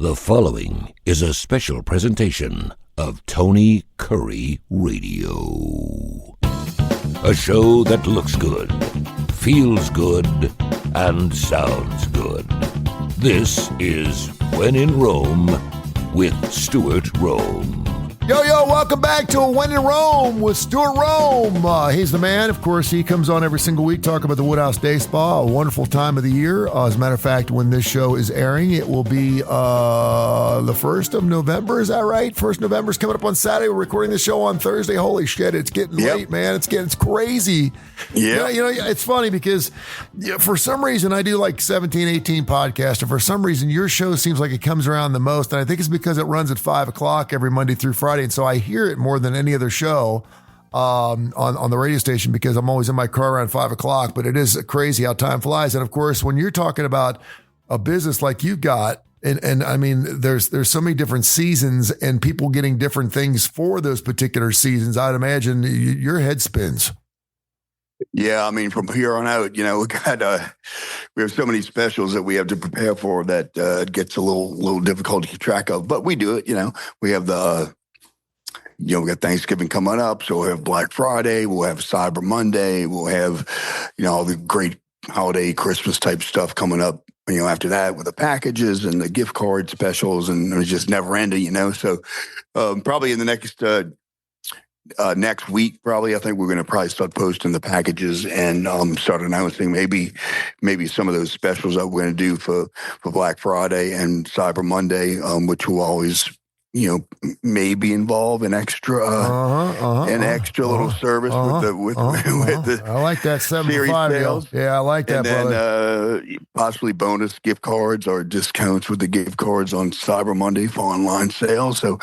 The following is a special presentation of Tony Kurre Radio. A show that looks good, feels good, and sounds good. This is When in Rome with Stuart Rome. Yo, welcome back to When in Rome with Stuart Rome. He's the man. Of course, he comes on every single week talking about the Woodhouse Day Spa, a wonderful time of the year. As a matter of fact, when this show is airing, it will be the 1st of November. Is that right? 1st of November is coming up on Saturday. We're recording this show on Thursday. Holy shit, it's getting late, man. It's crazy. Yeah. You know, it's funny because for some reason I do like 17, 18 podcasts, and for some reason your show seems like it comes around the most, and I think it's because it runs at 5 o'clock every Monday through Friday. And so I hear it more than any other show on the radio station because I'm always in my car around 5 o'clock. But it is crazy how time flies. And of course, when you're talking about a business like you've got, and I mean, there's so many different seasons and people getting different things for those particular seasons. I'd imagine your head spins. Yeah, I mean, from here on out, you know, we have so many specials that we have to prepare for that it gets a little difficult to keep track of. But we do it, you know. We have we got Thanksgiving coming up, so we'll have Black Friday, we'll have Cyber Monday, we'll have, all the great holiday Christmas type stuff coming up, after that with the packages and the gift card specials, and it's just never ending, So probably in the next week, I think we're going to start posting the packages and start announcing maybe some of those specials that we're going to do for Black Friday and Cyber Monday, which will always maybe involve an extra little service with the I like that 7-5 deal. Yeah, I like that, and brother. Then possibly bonus gift cards or discounts with the gift cards on Cyber Monday for online sales. So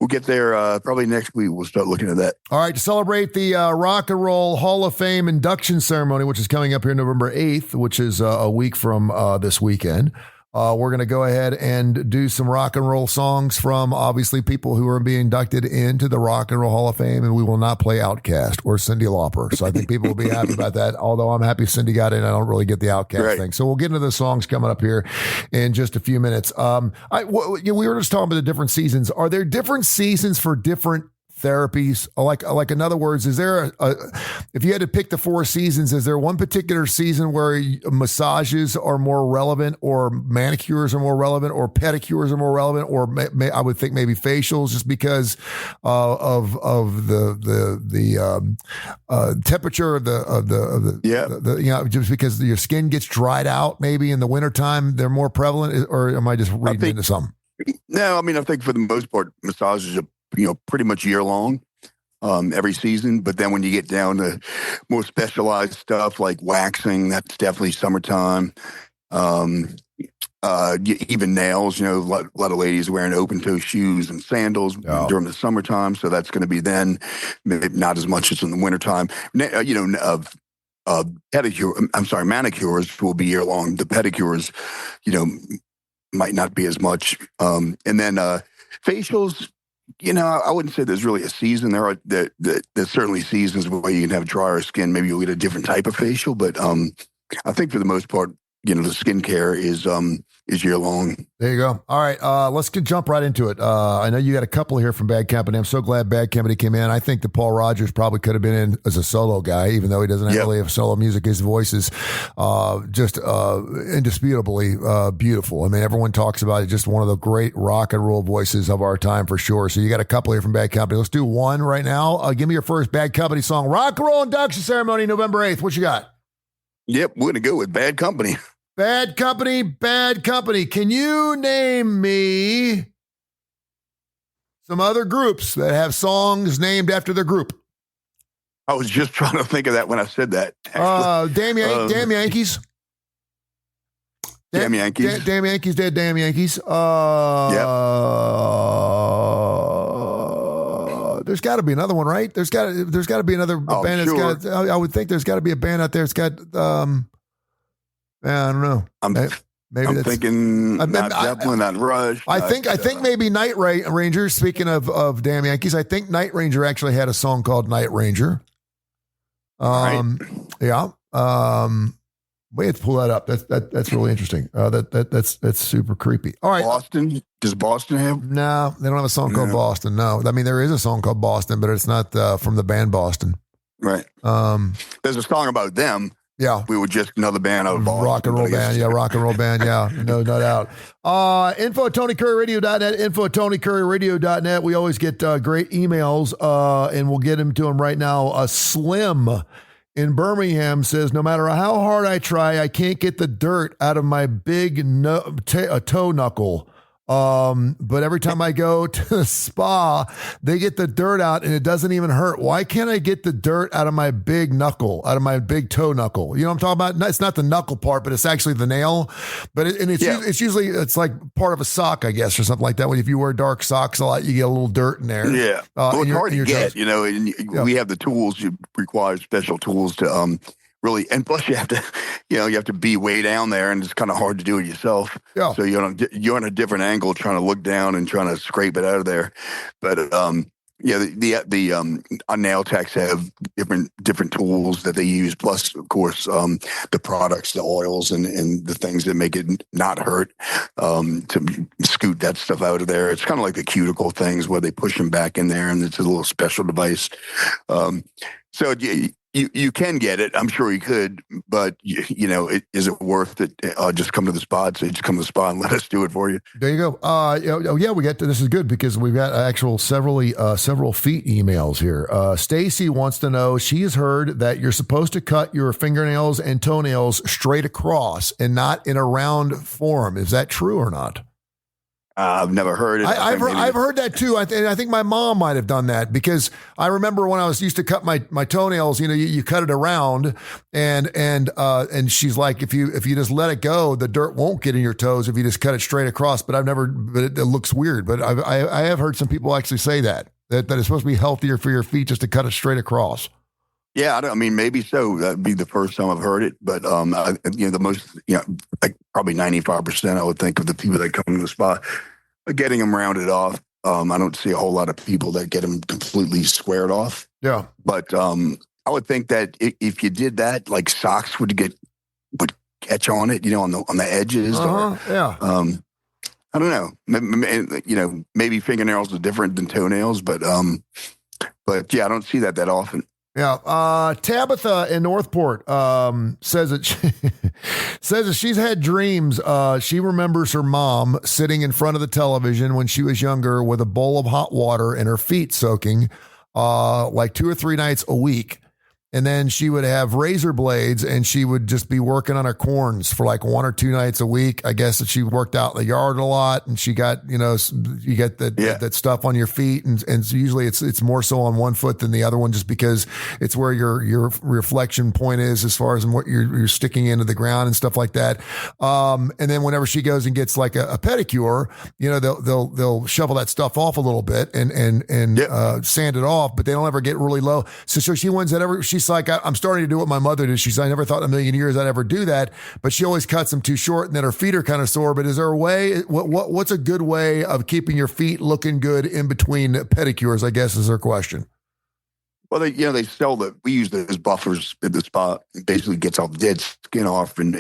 we'll get there probably next week. We'll start looking at that. All right, to celebrate the Rock and Roll Hall of Fame induction ceremony, which is coming up here November 8th, which is a week from this weekend. We're going to go ahead and do some rock and roll songs from, obviously, people who are being inducted into the Rock and Roll Hall of Fame, and we will not play Outkast or Cyndi Lauper. So I think people will be happy about that, although I'm happy Cyndi got in. I don't really get the Outkast thing. So we'll get into the songs coming up here in just a few minutes. We were just talking about the different seasons. Are there different seasons for different therapies? Like in other words, is there if you had to pick the 4 seasons, is there one particular season where massages are more relevant, or manicures are more relevant, or pedicures are more relevant, or I would think maybe facials, just because of the temperature of the just because your skin gets dried out, maybe in the wintertime they're more prevalent, or am I just reading into something? No, I mean, I think for the most part massages are pretty much year long, every season. But then when you get down to more specialized stuff like waxing, that's definitely summertime. Even nails, a lot of ladies wearing open toe shoes and sandals during the summertime. So that's going to be then, maybe not as much as in the wintertime. Manicures will be year long. The pedicures, might not be as much. And then facials, I wouldn't say there's really a season. There's certainly seasons where you can have drier skin. Maybe you'll get a different type of facial, but I think for the most part, the skincare is year long. There you go. All right, let's jump right into it. I know you got a couple here from Bad Company. I'm so glad Bad Company came in. I think that Paul Rogers probably could have been in as a solo guy, even though he doesn't really have solo music. His voice is just indisputably beautiful. I mean, everyone talks about it. Just one of the great rock and roll voices of our time for sure. So you got a couple here from Bad Company. Let's do one right now. Give me your first Bad Company song. Rock and Roll Induction Ceremony, November 8th. What you got? Yep, we're going to go with Bad Company. Bad Company, Bad Company. Can you name me some other groups that have songs named after their group? I was just trying to think of that when I said that. Damn Yankees. Damn Yankees. Damn Yankees, dead Damn Yankees. There's got to be another one, right? There's got to be another band. Sure. That's got. I would think there's got to be a band out there. It's got. I don't know. I'm thinking not Zeppelin, not Rush. I think maybe Night Ranger. Speaking of Damn Yankees, I think Night Ranger actually had a song called Night Ranger. Right. Yeah. We have to pull that up. That's really interesting. That's super creepy. All right. Boston? Does Boston have? No, they don't have a song called Boston. No. I mean, there is a song called Boston, but it's not from the band Boston. Right. There's a song about them. Yeah. We were just another band out of Boston. Rock and roll band. Yeah, rock and roll band. Yeah, no doubt. Info at TonyCurryRadio.net, info at TonyCurryRadio.net. We always get great emails, and we'll get into them right now. Slim in Birmingham says, no matter how hard I try, I can't get the dirt out of my big toe knuckle. But every time I go to the spa, they get the dirt out and it doesn't even hurt. Why can't I get the dirt out of my big knuckle, out of my big toe knuckle? You know what I'm talking about? It's not the knuckle part, but it's actually the nail. But it's usually, it's like part of a sock, I guess, or something like that. When if you wear dark socks a lot, you get a little dirt in there. Yeah. Well, it's hard to get, toes. And we have the tools. You require special tools to, really, and plus you have to be way down there, and it's kind of hard to do it yourself. Yeah. So you're on a different angle, trying to look down and trying to scrape it out of there. But the nail techs have different tools that they use. Plus, of course, the products, the oils, and the things that make it not hurt to scoot that stuff out of there. It's kind of like the cuticle things where they push them back in there, and it's a little special device. So you can get it. I'm sure you could, but is it worth it? Just come to the spot. So just come to the spot and let us do it for you. There you go. We got to, this is good because we've got several feet emails here. Stacy wants to know, she has heard that you're supposed to cut your fingernails and toenails straight across and not in a round form. Is that true or not? I've never heard it. I've heard that too. I think my mom might have done that because I remember when I used to cut my toenails. You cut it around, and she's like, if you just let it go, the dirt won't get in your toes if you just cut it straight across. But it looks weird. But I have heard some people actually say that it's supposed to be healthier for your feet just to cut it straight across. Yeah, maybe so. That'd be the first time I've heard it, but the most, like probably 95%, I would think, of the people that come to the spa are getting them rounded off. I don't see a whole lot of people that get them completely squared off. Yeah, but I would think that if you did that, like socks would catch on it, on the edges. Yeah. I don't know. Maybe fingernails are different than toenails, but yeah, I don't see that often. Yeah, Tabitha in Northport says that she's had dreams. She remembers her mom sitting in front of the television when she was younger with a bowl of hot water and her feet soaking, like 2 or 3 nights a week. And then she would have razor blades and she would just be working on her corns for like 1 or 2 nights a week. I guess that she worked out in the yard a lot and she got, you get that stuff on your feet. And so usually it's more so on one foot than the other one, just because it's where your reflection point is as far as what you're sticking into the ground and stuff like that. And then whenever she goes and gets like a pedicure, they'll shovel that stuff off a little bit and sand it off, but they don't ever get really low. So she wins that she's like, I'm starting to do what my mother did. She's, I never thought in a million years I'd ever do that, but she always cuts them too short and then her feet are kind of sore. But is there a way, what's a good way of keeping your feet looking good in between pedicures, I guess is her question. Well, they sell we use those buffers at the spa. It basically gets all the dead skin off and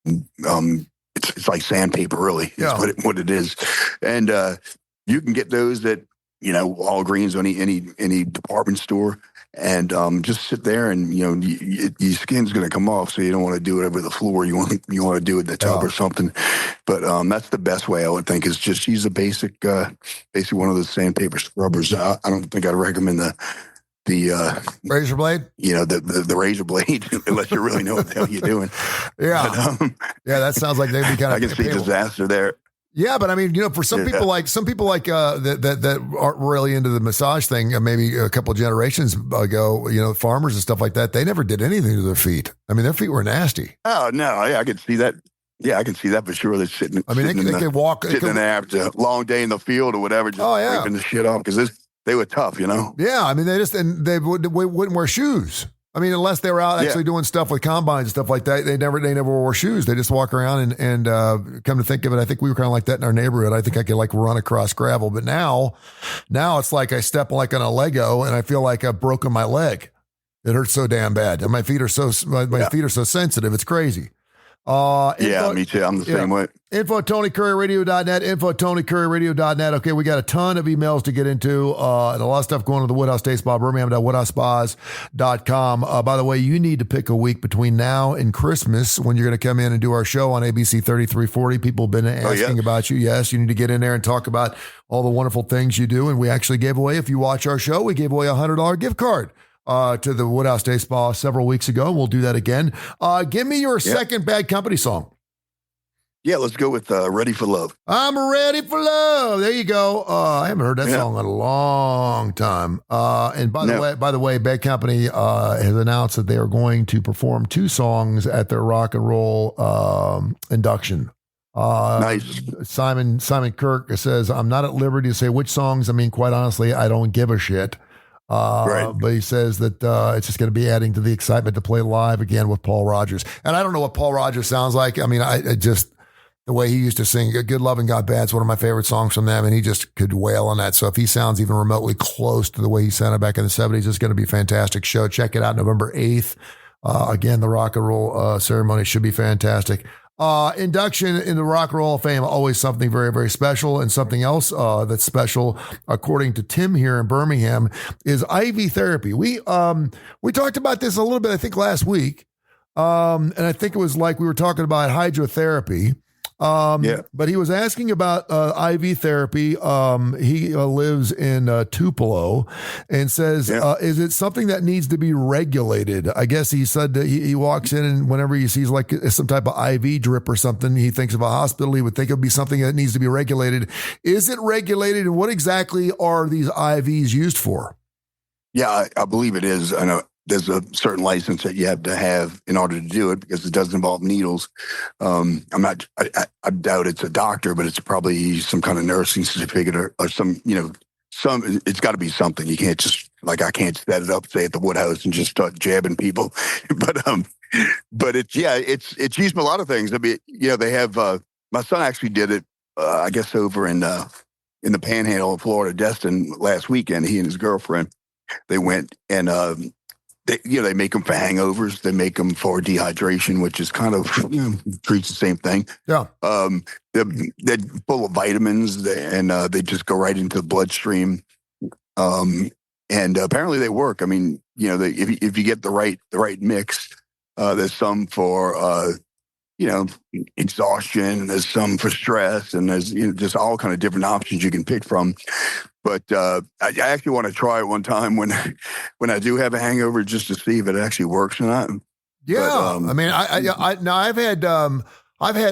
it's like sandpaper really is what it is. And you can get those at, Walgreens or any department store. And just sit there, and your skin's going to come off, so you don't want to do it over the floor. You want to do it in the tub or something. But that's the best way, I would think, is just use a basic one of those sandpaper scrubbers. I don't think I'd recommend the razor blade. The razor blade, unless you really know what the hell you're doing. Yeah, but, that sounds like they'd be kind of. I can see disaster there. Yeah, but for some people like that aren't really into the massage thing, maybe a couple of generations ago, farmers and stuff like that, they never did anything to their feet. Their feet were nasty. Oh no, yeah, I can see that. Yeah, I can see that for sure. They're sitting. They could walk sitting in there after a long day in the field or whatever, just ripping the shit off because they were tough, Yeah, they wouldn't wear shoes. Unless they were out actually doing stuff with combines and stuff like that, they never wore shoes. They just walk around and come to think of it, I think we were kind of like that in our neighborhood. I think I could run across gravel, but now it's like I step on a Lego and I feel like I've broken my leg. It hurts so damn bad. And my feet are so sensitive. It's crazy. Me too. I'm the same way. Info at TonyCurryRadio.net. Info at TonyCurryRadio.net. Okay, we got a ton of emails to get into and a lot of stuff going to the Woodhouse Day Spa, Birmingham.WoodhouseSpas.com. By the way, you need to pick a week between now and Christmas when you're going to come in and do our show on ABC 3340. People have been asking about you. Yes, you need to get in there and talk about all the wonderful things you do. And we actually gave away, if you watch our show, we gave away a $100 gift card to the Woodhouse Day Spa several weeks ago. We'll do that again. Give me your second Bad Company song. Yeah, let's go with Ready for Love. I'm ready for love. There you go. I haven't heard that song in a long time. And by the way, Bad Company has announced that they are going to perform 2 songs at their rock and roll induction. Nice. Simon Kirk says, I'm not at liberty to say which songs. I mean, quite honestly, I don't give a shit. Right. But he says that it's just going to be adding to the excitement to play live again with Paul Rogers. And I don't know what Paul Rogers sounds like. I mean, I just, the way he used to sing Good Lovin' Got Bad's one of my favorite songs from them, and he just could wail on that. So if he sounds even remotely close to the way he sounded back in the 70s, it's going to be a fantastic show. Check it out November 8th. Again, the rock and roll ceremony should be fantastic. Induction in the Rock and Roll of Fame, always something very, very special. And something else that's special, according to Tim here in Birmingham, is IV therapy. We talked about this a little bit, I think, last week. And I think it was like we were talking about hydrotherapy. But he was asking about IV therapy. He lives in Tupelo and says, is it something that needs to be regulated? I guess he said that he walks in and whenever he sees like some type of IV drip or something, he thinks of a hospital. He would think it would be something that needs to be regulated. Is it regulated? And what exactly are these IVs used for? Yeah, I believe it is. I know there's a certain license that you have to have in order to do it because it does involve needles. I doubt it's a doctor, but it's probably some kind of nursing certificate or some, it's got to be something. You can't just, like, I can't set it up, say at the Woodhouse and just start jabbing people. But it's used for a lot of things. I mean, they have, my son actually did it, I guess over in the Panhandle of Florida, Destin last weekend. He and his girlfriend, they went and, they make them for hangovers. They make them for dehydration, which is kind of treats the same thing. Yeah. They're full of vitamins, and they just go right into the bloodstream. And apparently they work. I mean, if you get the right mix, there's some for exhaustion. There's some for stress, and there's just all kind of different options you can pick from. But I actually want to try it one time when I do have a hangover, just to see if it actually works or not. Yeah, but, I mean, I've had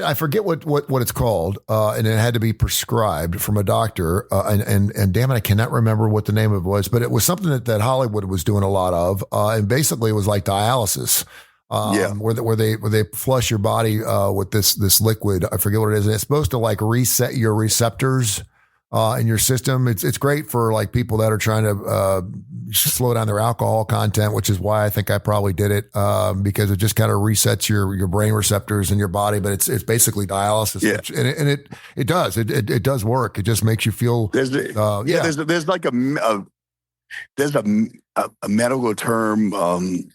I forget what it's called, and it had to be prescribed from a doctor, and damn it, I cannot remember what the name of it was, but it was something that Hollywood was doing a lot of, and basically it was like dialysis. Where they flush your body with this liquid. I forget what it is. And it's supposed to like reset your receptors in your system. It's great for like people that are trying to slow down their alcohol content, which is why I think I probably did it, because it just kind of resets your brain receptors in your body. But it's basically dialysis, and it does work. It just makes you feel. There's like there's a medical term. I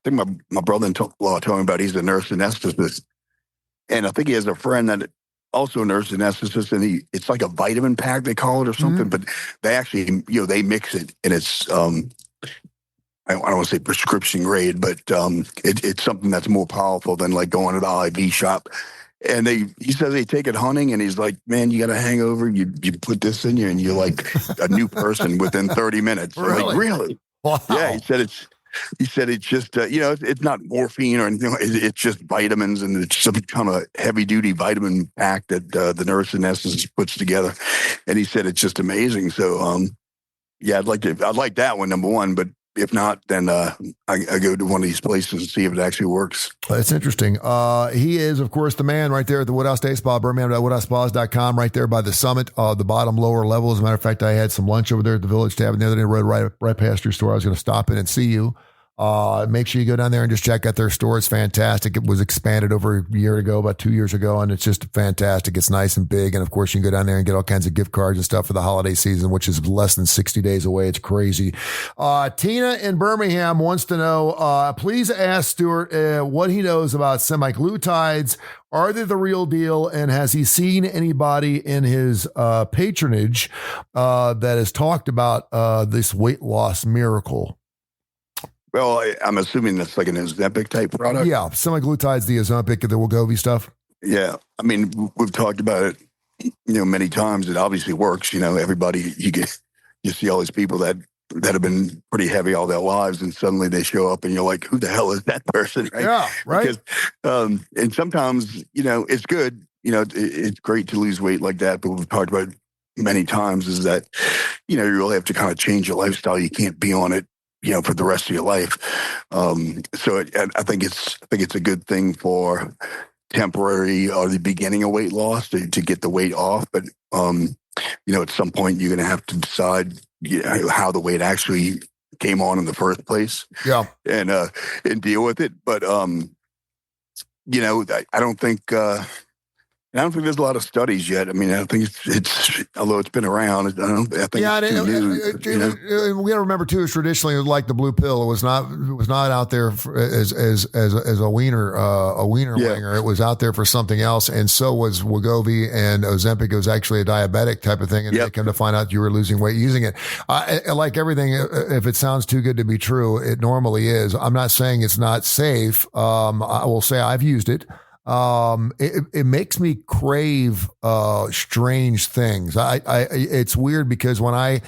think my brother-in-law told me about. He's a nurse anesthetist, and I think he has a friend that also a nurse anesthetist, and it's like a vitamin pack they call it or something. But they actually they mix it, and it's I don't want to say prescription grade, but it's something that's more powerful than like going to the IV shop. And he says they take it hunting, and he's like, man, you got a hangover, you put this in you, and you're like a new person within 30 minutes. Really? Like, really? Wow. Yeah, he said it's just it's not morphine or anything. It's just vitamins, and it's some kind of heavy duty vitamin pack that the nurse anesthetist puts together. And he said it's just amazing. So I'd like that one, number one, but if not, then I go to one of these places and see if it actually works. That's interesting. He is, of course, the man right there at the Woodhouse Day Spa, Birmingham.WoodhouseSpas.com, right there by the summit, the bottom lower level. As a matter of fact, I had some lunch over there at the Village Tavern the other day, rode right past your store. I was going to stop in and see you. Make sure you go down there and just check out their store. It's fantastic. It was expanded over a year ago, about 2 years ago, and it's just fantastic. It's nice and big. And of course, you can go down there and get all kinds of gift cards and stuff for the holiday season, which is less than 60 days away. It's crazy. Tina in Birmingham wants to know, please ask Stuart what he knows about semaglutides. Are they the real deal? And has he seen anybody in his patronage that has talked about this weight loss miracle? Well, I'm assuming that's like an Ozempic type product. Yeah, semaglutide's the Ozempic, the Wegovy stuff. Yeah, I mean, we've talked about it, many times. It obviously works. Everybody, you see all these people that have been pretty heavy all their lives, and suddenly they show up, and you're like, who the hell is that person? Right? Yeah, right. Because, and sometimes, it's good. It's great to lose weight like that, but we've talked about many times is that, you really have to kind of change your lifestyle. You can't be on it, for the rest of your life. So I think it's a good thing for temporary or the beginning of weight loss to get the weight off. But, at some point you're going to have to decide how the weight actually came on in the first place. Yeah. And deal with it. But, I don't think, there's a lot of studies yet. I mean, I don't think it's although it's been around. I think it's too new. We got to remember too. Traditionally, like the blue pill, it was not out there as a wiener winger. It was out there for something else, and so was Wegovy and Ozempic. It was actually a diabetic type of thing, and they come to find out you were losing weight using it. Like everything, if it sounds too good to be true, it normally is. I'm not saying it's not safe. I will say I've used it. It makes me crave strange things. It's weird because when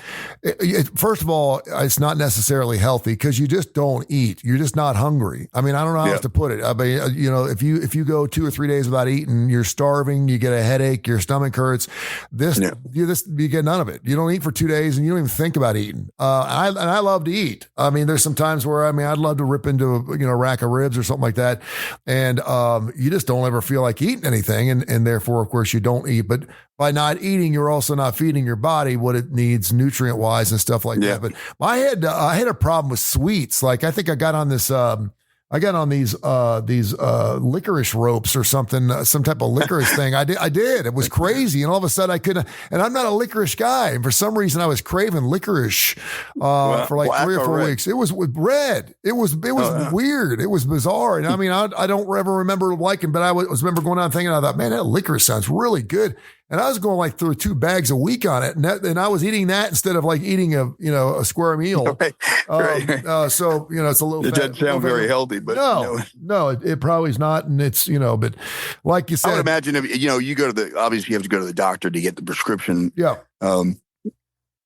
first of all, it's not necessarily healthy because you just don't eat. You're just not hungry. I mean, I don't know how else to put it. I mean, if you go 2 or 3 days without eating, you're starving, you get a headache, your stomach hurts. You get none of it. You don't eat for 2 days and you don't even think about eating. I love to eat. I mean, there's some times where I'd love to rip into a rack of ribs or something like that, and you just don't ever feel like eating anything, and therefore, of course, you don't eat. But by not eating, you're also not feeding your body what it needs nutrient wise and stuff like that. But I had a problem with sweets. Like I think I got on this. I got on these licorice ropes or something, some type of licorice thing. I did. It was crazy. And all of a sudden I couldn't, and I'm not a licorice guy. And for some reason I was craving licorice, for like 3 or 4 weeks. It was red. It was weird. It was bizarre. And I mean, I don't ever remember liking, but I remember going on thinking, I thought, man, that licorice sounds really good. And I was going like through 2 bags a week on it. And I was eating that instead of like eating a square meal. Right. So, it's a little, it doesn't sound very healthy, but no, it probably is not. And it's, but like you said, I would imagine if, you go to obviously you have to go to the doctor to get the prescription. Yeah. And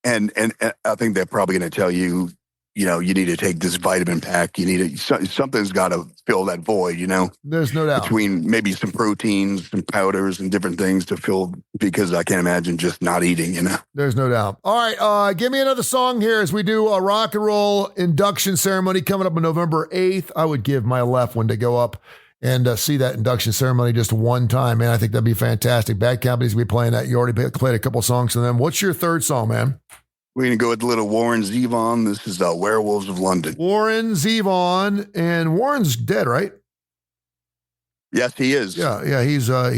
I think they're probably going to tell you, you need to take this vitamin pack. You need something's got to fill that void, There's no doubt. Between maybe some proteins, some powders and different things to fill, because I can't imagine just not eating, There's no doubt. All right. Give me another song here as we do a rock and roll induction ceremony coming up on November 8th. I would give my left one to go up and see that induction ceremony just one time, man. I think that'd be fantastic. Bad Company's going to be playing that. You already played a couple songs from them. What's your third song, man? We're going to go with a little Warren Zevon. This is Werewolves of London. Warren Zevon. And Warren's dead, right? Yes, he is. Yeah. He's so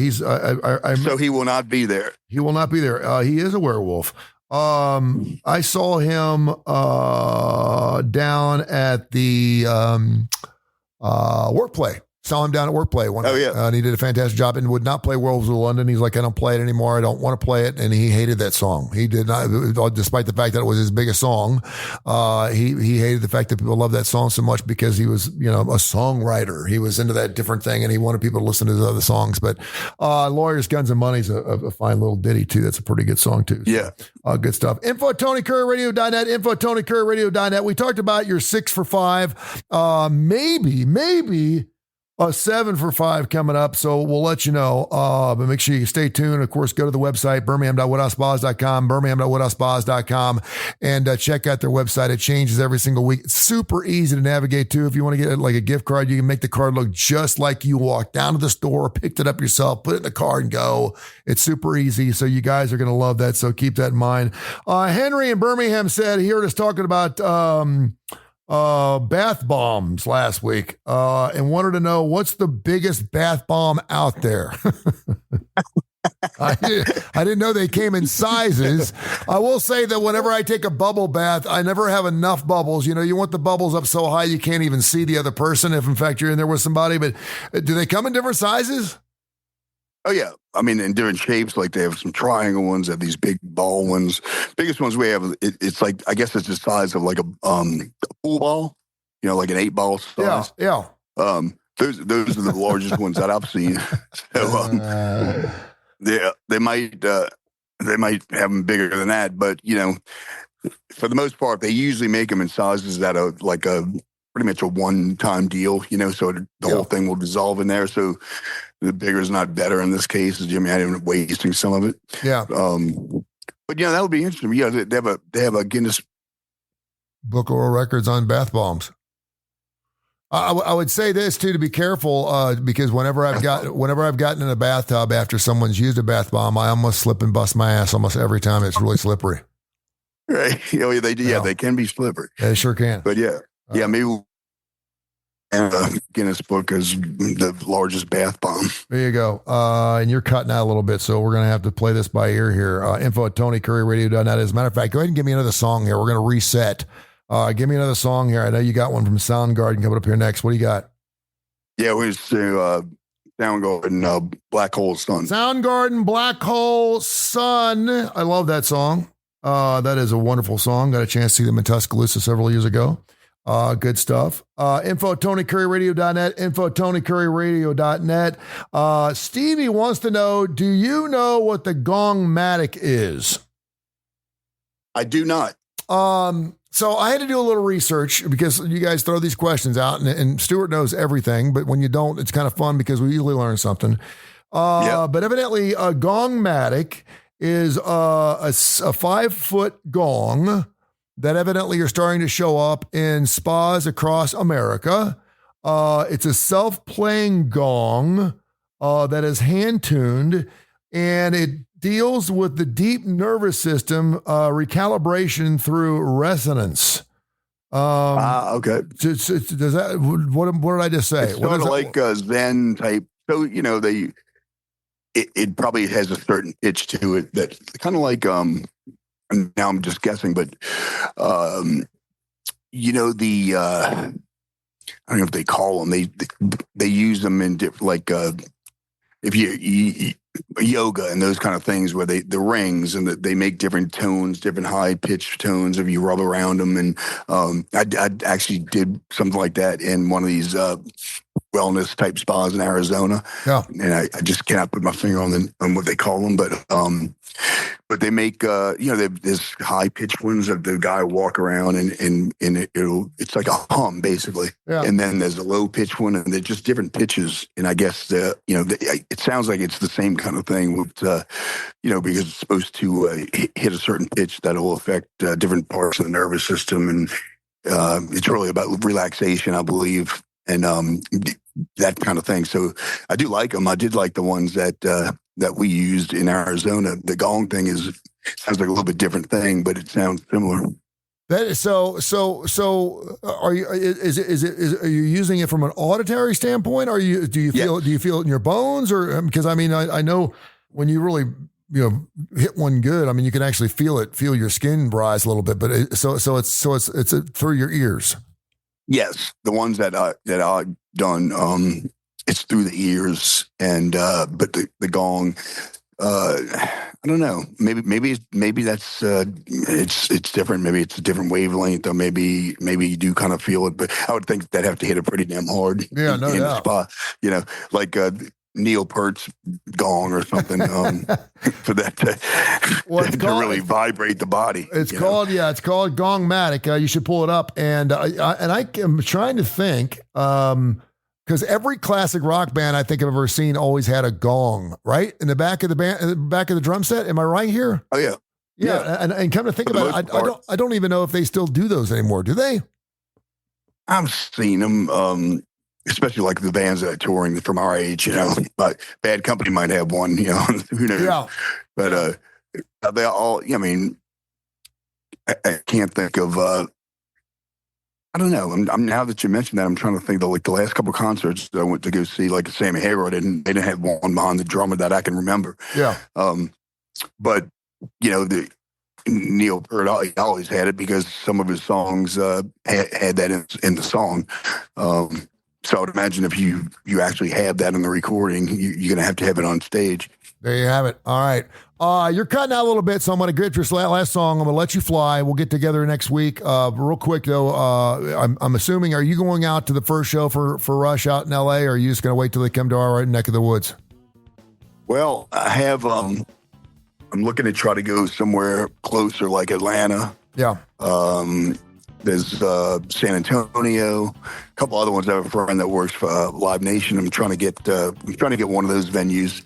he will not be there. He will not be there. He is a werewolf. I saw him down at the Workplay. Saw him down at Workplay one night. And he did a fantastic job and would not play Werewolves of London. He's like, I don't play it anymore. I don't want to play it. And he hated that song. He did not, despite the fact that it was his biggest song. He hated the fact that people loved that song so much because he was, a songwriter. He was into that different thing and he wanted people to listen to his other songs. But Lawyers, Guns, and Money's a fine little ditty too. That's a pretty good song too. So, good stuff. Info at TonyCurryRadio.net. Info at TonyCurryRadio.net. We talked about your 6 for 5. Maybe a 7 for 5 coming up, so we'll let you know. But make sure you stay tuned. Of course, go to the website, birmingham.woodhousespas.com, and check out their website. It changes every single week. It's super easy to navigate, too. If you want to get like a gift card, you can make the card look just like you walked down to the store, picked it up yourself, put it in the card, and go. It's super easy, so you guys are going to love that, so keep that in mind. Henry in Birmingham said he heard us talking about bath bombs last week and wanted to know what's the biggest bath bomb out there. I didn't know they came in sizes. I will say that whenever I take a bubble bath, I never have enough bubbles. You know, you want the bubbles up so high you can't even see the other person if, in fact, you're in there with somebody. But do they come in different sizes? Oh, yeah. I mean, in different shapes. Like they have some triangle ones, they have these big ball ones. Biggest ones we have, it's like, I guess it's the size of like a pool ball, you know, like an 8-ball size. Yeah. Those are the largest ones that I've seen. So, they might have them bigger than that, but you know, for the most part, they usually make them in sizes that are like a pretty much a one-time deal. You know, so the whole thing will dissolve in there. So the bigger is not better in this case. Is Jimmy, I ended up wasting some of it. Yeah. But yeah, that would be interesting. Yeah, they have a Guinness Book of World Records on bath bombs. I would say this too, to be careful, because whenever I've gotten in a bathtub after someone's used a bath bomb, I almost slip and bust my ass almost every time. It's really slippery. Right? Oh, they do. Yeah, they can be slippery. They sure can. But yeah, maybe. And Guinness Book is the largest bath bomb. There you go. And you're cutting out a little bit, so we're going to have to play this by ear here. Info at TonyCurryRadio.net. As a matter of fact, go ahead and give me another song here. We're going to reset. Give me another song here. I know you got one from Soundgarden coming up here next. What do you got? Yeah, we just Soundgarden, Black Hole Sun. Soundgarden, Black Hole Sun. I love that song. That is a wonderful song. Got a chance to see them in Tuscaloosa several years ago. Good stuff. Info at TonyCurryRadio.net. Info at TonyCurryRadio.net. Stevie wants to know, do you know what the gongmatic is? I do not. So I had to do a little research because you guys throw these questions out and Stuart knows everything, but when you don't, it's kind of fun because we usually learn something. But evidently a gongmatic is a 5-foot gong that evidently are starting to show up in spas across America. It's a self-playing gong that is hand-tuned, and it deals with the deep nervous system recalibration through resonance. Okay. Does that? What did I just say? It's sort of like a Zen type. So you know it probably has a certain pitch to it that kind of like now I'm just guessing, but you know I don't know if they call them. They use them in like if you yoga and those kind of things where the rings and they make different tones, different high pitched tones if you rub around them. And I actually did something like that in one of these wellness type spas in Arizona. Yeah, and I just cannot put my finger on what they call them, but they make there's high pitched ones that the guy will walk around and it's like a hum basically. Yeah. And then there's a low pitch one and they're just different pitches. And I guess it sounds like it's the same kind of thing with because it's supposed to hit a certain pitch that will affect different parts of the nervous system, and it's really about relaxation, I believe, and that kind of thing. So I do like them. I did like the ones that we used in Arizona. The gong thing sounds like a little bit different thing, but it sounds similar. That is so. Are you? Are you using it from an auditory standpoint? Do you feel it in your bones, or because I mean I know when you really hit one good, I mean you can actually feel your skin rise a little bit, but it's through your ears. Yes, the ones that I've done, it's through the ears, and but the gong, I don't know. Maybe that's it's different. Maybe it's a different wavelength, or maybe you do kind of feel it. But I would think that'd have to hit it pretty damn hard. Yeah, no doubt. The spot, like Neil Peart's gong or something for that to really vibrate the body. It's called gongmatic. You should pull it up. And I am trying to think because every classic rock band I think I've ever seen always had a gong right in the back of the band, back of the drum set. Am I right here? Oh yeah. Yeah. And come to think about it, I don't even know if they still do those anymore. Do they? I've seen them. Especially like the bands that are touring from our age, but Bad Company might have one, who knows? Yeah. But they all, I mean, I can't think of I don't know. I'm now that you mentioned that, I'm trying to think the last couple of concerts that I went to go see, like Sammy Hagar, they didn't have one behind the drummer that I can remember. Yeah. But Neil Peart, he always had it because some of his songs had that in the song. So I would imagine if you actually have that in the recording, you're going to have it on stage. There you have it. All right. You're cutting out a little bit, so I'm going to get your last song. I'm going to let you fly. We'll get together next week. Real quick, though, I'm assuming, are you going out to the first show for Rush out in L.A., or are you just going to wait till they come to our neck of the woods? Well, I have, I'm looking to try to go somewhere closer, like Atlanta. Yeah. There's San Antonio, a couple other ones. I have a friend that works for Live Nation. I'm trying to get one of those venues,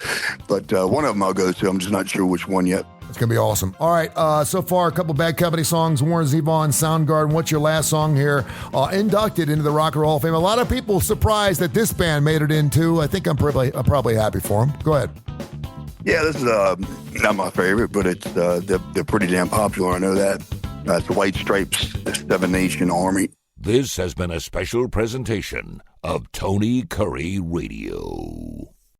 but one of them I'll go to. I'm just not sure which one yet. It's going to be awesome. All right, so far, a couple Bad Company songs, Warren Zevon, Soundgarden. What's your last song here? Inducted into the Rock and Roll Hall of Fame. A lot of people surprised that this band made it into. I think I'm probably happy for them. Go ahead. Yeah, this is not my favorite, but it's they're pretty damn popular. I know that. It's the White Stripes, Seven Nation Army. This has been a special presentation of Tony Curry Radio.